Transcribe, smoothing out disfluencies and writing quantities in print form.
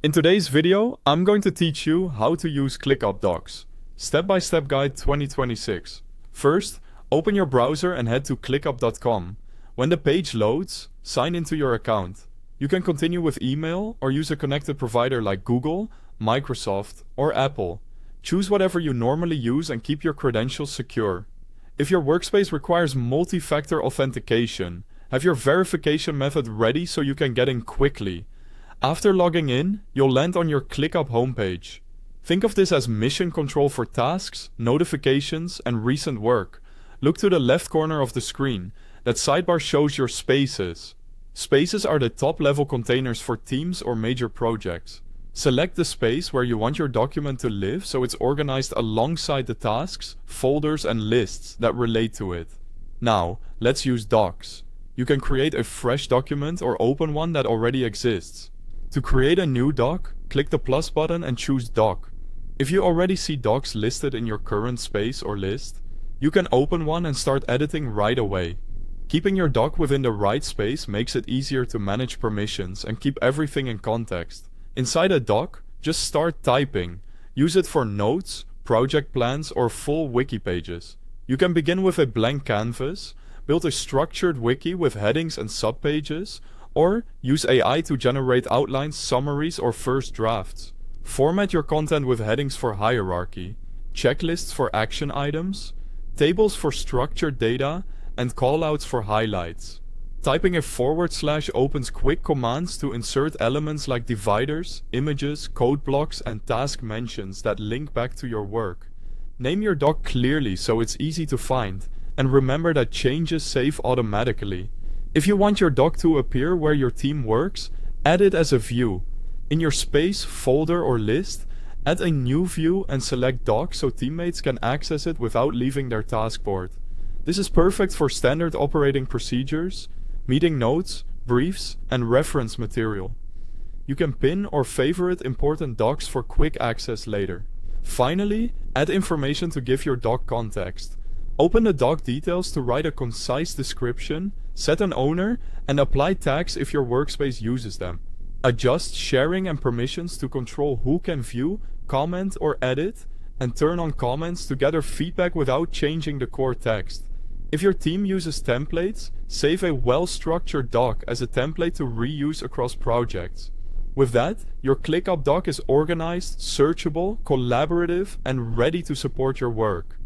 In today's video, I'm going to teach you how to use ClickUp Docs. Step-by-step guide 2026. First, open your browser and head to clickup.com. When the page loads, sign into your account. You can continue with email or use a connected provider like Google, Microsoft, or Apple. Choose whatever you normally use and keep your credentials secure. If your workspace requires multi-factor authentication, have your verification method ready so you can get in quickly. After logging in, you'll land on your ClickUp homepage. Think of this as mission control for tasks, notifications, and recent work. Look to the left corner of the screen. That sidebar shows your spaces. Spaces are the top-level containers for teams or major projects. Select the space where you want your document to live so it's organized alongside the tasks, folders, and lists that relate to it. Now, let's use Docs. You can create a fresh document or open one that already exists. To create a new doc, click the plus button and choose Doc. If you already see docs listed in your current space or list, you can open one and start editing right away. Keeping your doc within the right space makes it easier to manage permissions and keep everything in context. Inside a doc, just start typing. Use it for notes, project plans, or full wiki pages. You can begin with a blank canvas, build a structured wiki with headings and subpages, or use AI to generate outlines, summaries, or first drafts. Format your content with headings for hierarchy, checklists for action items, tables for structured data, and callouts for highlights. Typing a / opens quick commands to insert elements like dividers, images, code blocks, and task mentions that link back to your work. Name your doc clearly so it's easy to find, and remember that changes save automatically. If you want your doc to appear where your team works, add it as a view. In your space, folder, or list, add a new view and select Doc so teammates can access it without leaving their taskboard. This is perfect for standard operating procedures, meeting notes, briefs, and reference material. You can pin or favorite important docs for quick access later. Finally, add information to give your doc context. Open the doc details to write a concise description, set an owner, and apply tags if your workspace uses them. Adjust sharing and permissions to control who can view, comment, or edit, and turn on comments to gather feedback without changing the core text. If your team uses templates, save a well-structured doc as a template to reuse across projects. With that, your ClickUp doc is organized, searchable, collaborative, and ready to support your work.